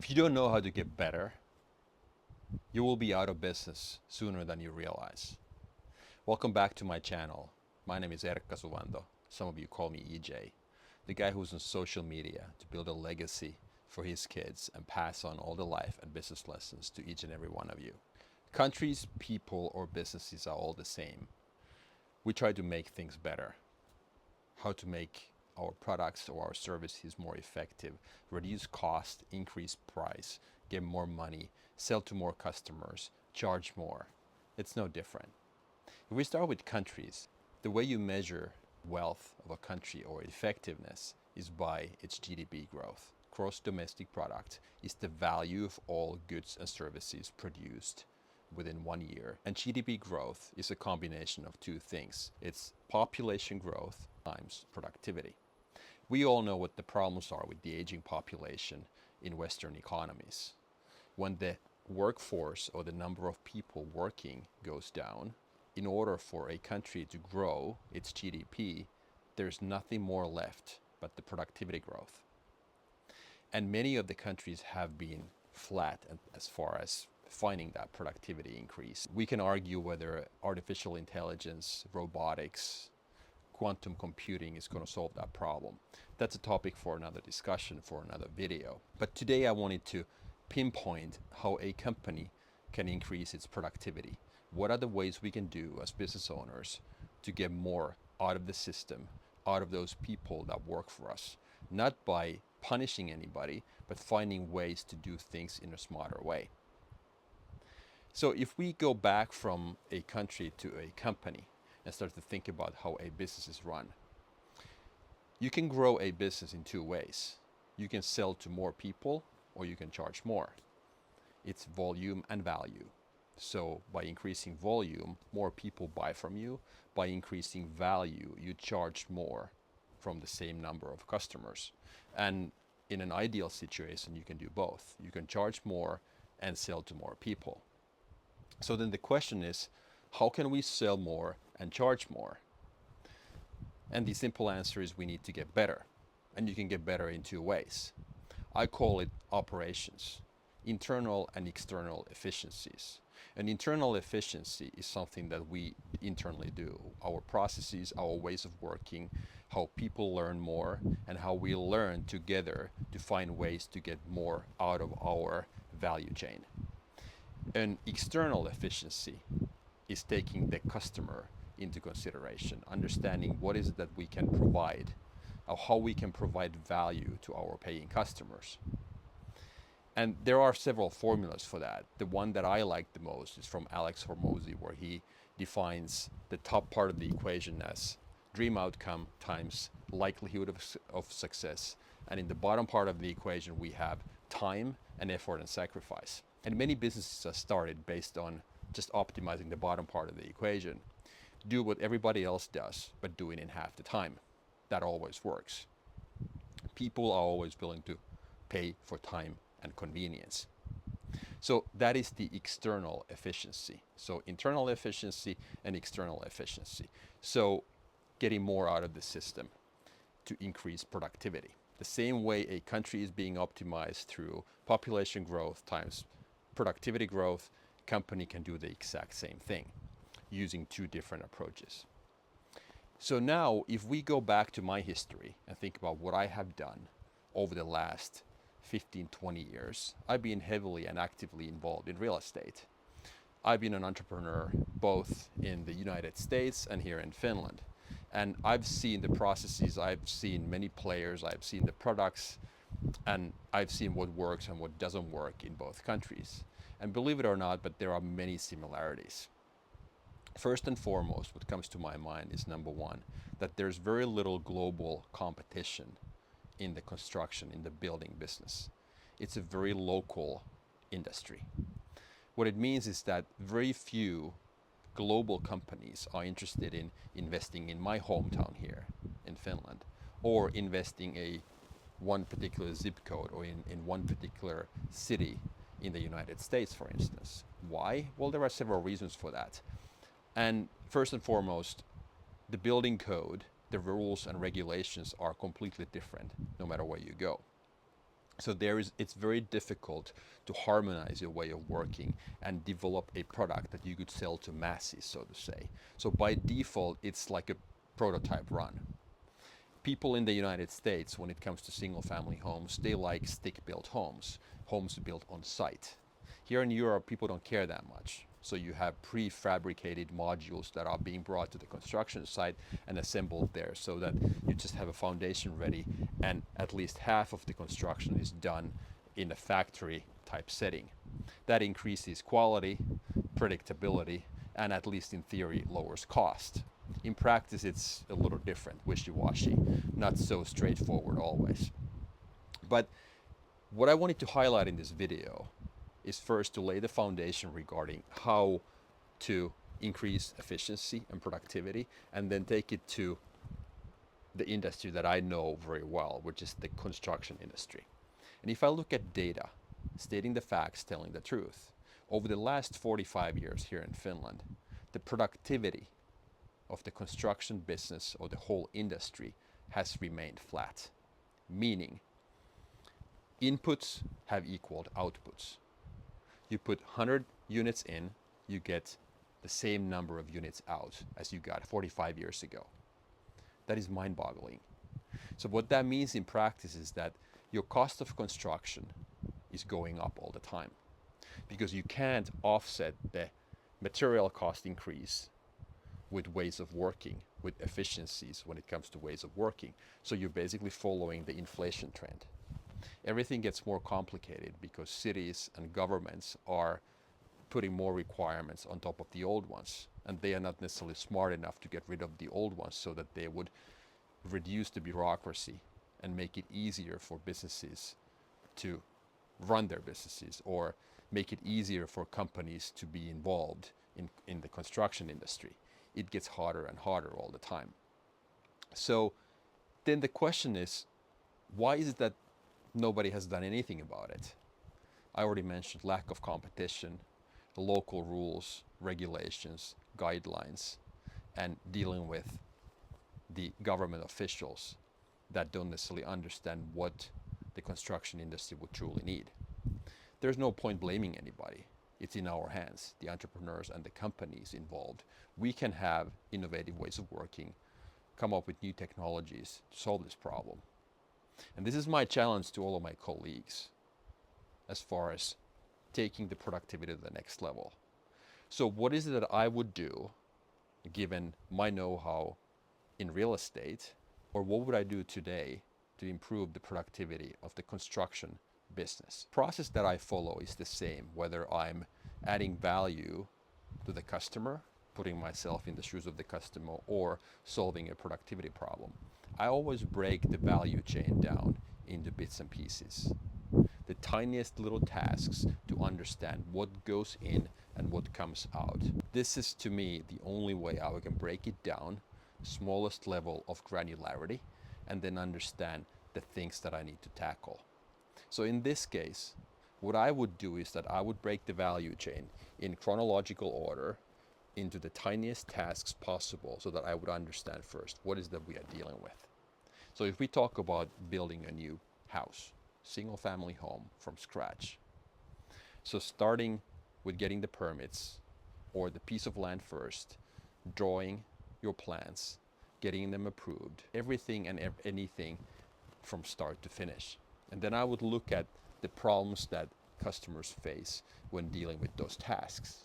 If you don't know how to get better, you will be out of business sooner than you realize. Welcome back to my channel. My name is Erkka Suvanto. Some of you call me EJ, the guy who's on social media to build a legacy for his kids and pass on all the life and business lessons to each and every one of you. Countries, people, or businesses are all the same. We try to make things better. How to make our products or our services more effective, reduce cost, increase price, get more money, sell to more customers, charge more. It's no different. If we start with countries, the way you measure wealth of a country or effectiveness is by its GDP growth. Gross domestic product is the value of all goods and services produced within 1 year. And GDP growth is a combination of two things. It's population growth times productivity. We all know what the problems are with the aging population in Western economies. When the workforce or the number of people working goes down, in order for a country to grow its GDP, there's nothing more left but the productivity growth. And many of the countries have been flat as far as finding that productivity increase. We can argue whether artificial intelligence, robotics, quantum computing is going to solve that problem. That's a topic for another discussion, for another video. But today I wanted to pinpoint how a company can increase its productivity. What are the ways we can do as business owners to get more out of the system, out of those people that work for us? Not by punishing anybody, but finding ways to do things in a smarter way. So if we go back from a country to a company and start to think about how a business is run, you can grow a business in two ways. You can sell to more people or you can charge more. It's volume and value. So by increasing volume, more people buy from you. By increasing value, you charge more from the same number of customers. And in an ideal situation, you can do both. You can charge more and sell to more people. So then the question is, how can we sell more and charge more? And the simple answer is we need to get better. And you can get better in two ways. I call it operations, internal and external efficiencies. And internal efficiency is something that we internally do. Our processes, our ways of working, how people learn more, and how we learn together to find ways to get more out of our value chain. And external efficiency is taking the customer into consideration, understanding what is it that we can provide, or how we can provide value to our paying customers. And there are several formulas for that. The one that I like the most is from Alex Hormozy, where he defines the top part of the equation as dream outcome times likelihood of success. And in the bottom part of the equation, we have time and effort and sacrifice. And many businesses are started based on just optimizing the bottom part of the equation. Do what everybody else does, but do it in half the time. That always works. People are always willing to pay for time and convenience. So that is the external efficiency. So internal efficiency and external efficiency. So getting more out of the system to increase productivity. The same way a country is being optimized through population growth times productivity growth, company can do the exact same thing using two different approaches. So now if we go back to my history and think about what I have done over the last 15, 20 years, I've been heavily and actively involved in real estate. I've been an entrepreneur both in the United States and here in Finland. And I've seen the processes, I've seen many players, I've seen the products, and I've seen what works and what doesn't work in both countries. And believe it or not, but there are many similarities. First and foremost, what comes to my mind is number one, that there's very little global competition in the construction, in the building business. It's a very local industry. What it means is that very few global companies are interested in investing in my hometown here in Finland, or investing in one particular zip code or in one particular city in the United States, for instance. Why? Well, there are several reasons for that. And first and foremost, the building code, the rules and regulations are completely different no matter where you go. So it's very difficult to harmonize your way of working and develop a product that you could sell to masses, so to say. So by default, it's like a prototype run. People in the United States, when it comes to single family homes, they like stick built homes, homes built on site. Here in Europe, people don't care that much. So you have prefabricated modules that are being brought to the construction site and assembled there so that you just have a foundation ready, and at least half of the construction is done in a factory type setting. That increases quality, predictability, and at least in theory lowers cost. In practice, it's a little different, wishy-washy, not so straightforward always. But what I wanted to highlight in this video is first to lay the foundation regarding how to increase efficiency and productivity, and then take it to the industry that I know very well, which is the construction industry. And if I look at data, stating the facts, telling the truth, over the last 45 years here in Finland, the productivity of the construction business or the whole industry has remained flat, meaning inputs have equaled outputs. You put 100 units in, you get the same number of units out as you got 45 years ago. That is mind-boggling. So what that means in practice is that your cost of construction is going up all the time, because you can't offset the material cost increase with ways of working, with efficiencies when it comes to ways of working. So you're basically following the inflation trend. Everything gets more complicated because cities and governments are putting more requirements on top of the old ones, and they are not necessarily smart enough to get rid of the old ones so that they would reduce the bureaucracy and make it easier for businesses to run their businesses, or make it easier for companies to be involved in the construction industry. It gets harder and harder all the time. So then the question is, why is it that nobody has done anything about it? I already mentioned lack of competition, local rules, regulations, guidelines, and dealing with the government officials that don't necessarily understand what the construction industry would truly need. There's no point blaming anybody. It's in our hands, the entrepreneurs and the companies involved. We can have innovative ways of working, come up with new technologies to solve this problem. And this is my challenge to all of my colleagues as far as taking the productivity to the next level. So what is it that I would do, given my know-how in real estate, or what would I do today to improve the productivity of the construction business? The process that I follow is the same, whether I'm adding value to the customer, putting myself in the shoes of the customer, or solving a productivity problem. I always break the value chain down into bits and pieces, the tiniest little tasks, to understand what goes in and what comes out. This is, to me, the only way I can break it down, smallest level of granularity, and then understand the things that I need to tackle. So in this case, what I would do is that I would break the value chain in chronological order into the tiniest tasks possible, so that I would understand first what is that we are dealing with. So if we talk about building a new house, single family home from scratch, so starting with getting the permits or the piece of land first, drawing your plans, getting them approved, everything and anything from start to finish. And then I would look at the problems that customers face when dealing with those tasks.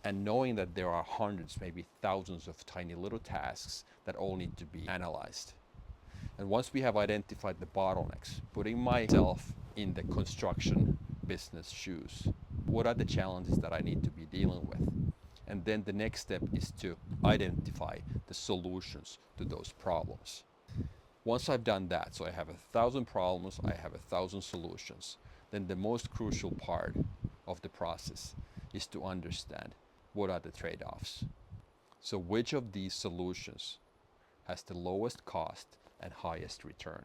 And knowing that there are hundreds, maybe thousands of tiny little tasks that all need to be analyzed. And once we have identified the bottlenecks, putting myself in the construction business shoes, what are the challenges that I need to be dealing with? And then the next step is to identify the solutions to those problems. Once I've done that, so I have 1,000 problems, I have 1,000 solutions, then the most crucial part of the process is to understand what are the trade-offs. So which of these solutions has the lowest cost and highest return?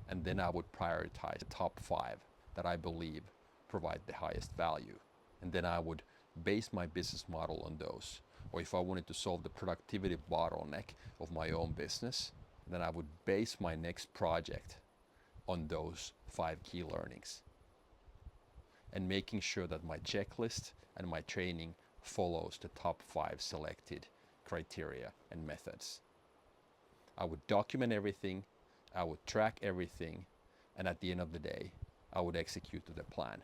And then I would prioritize the top 5 that I believe provide the highest value. And then I would base my business model on those. Or if I wanted to solve the productivity bottleneck of my own business, then I would base my next project on those 5 key learnings and making sure that my checklist and my training follows the top 5 selected criteria and methods. I would document everything, I would track everything, and at the end of the day, I would execute to the plan.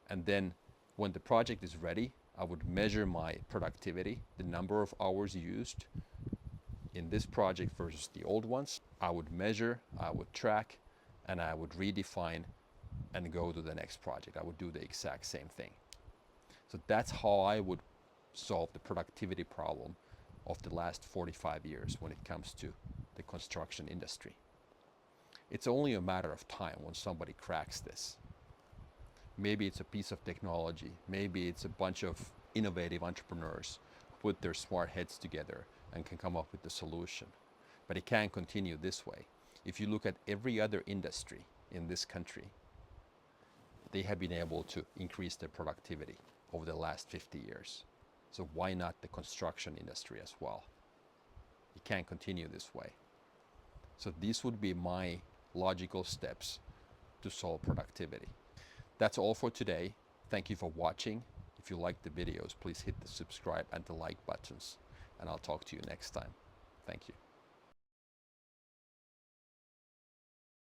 And then when the project is ready, I would measure my productivity, the number of hours used in this project versus the old ones. I would measure, I would track, and I would redefine and go to the next project. I would do the exact same thing. So that's how I would solve the productivity problem of the last 45 years when it comes to the construction industry. It's only a matter of time when somebody cracks this. Maybe it's a piece of technology, maybe it's a bunch of innovative entrepreneurs who put their smart heads together and can come up with the solution. But it can't continue this way. If you look at every other industry in this country, they have been able to increase their productivity over the last 50 years. So why not the construction industry as well? It can't continue this way. So these would be my logical steps to solve productivity. That's all for today. Thank you for watching. If you like the videos, please hit the subscribe and the like buttons, and I'll talk to you next time. Thank you.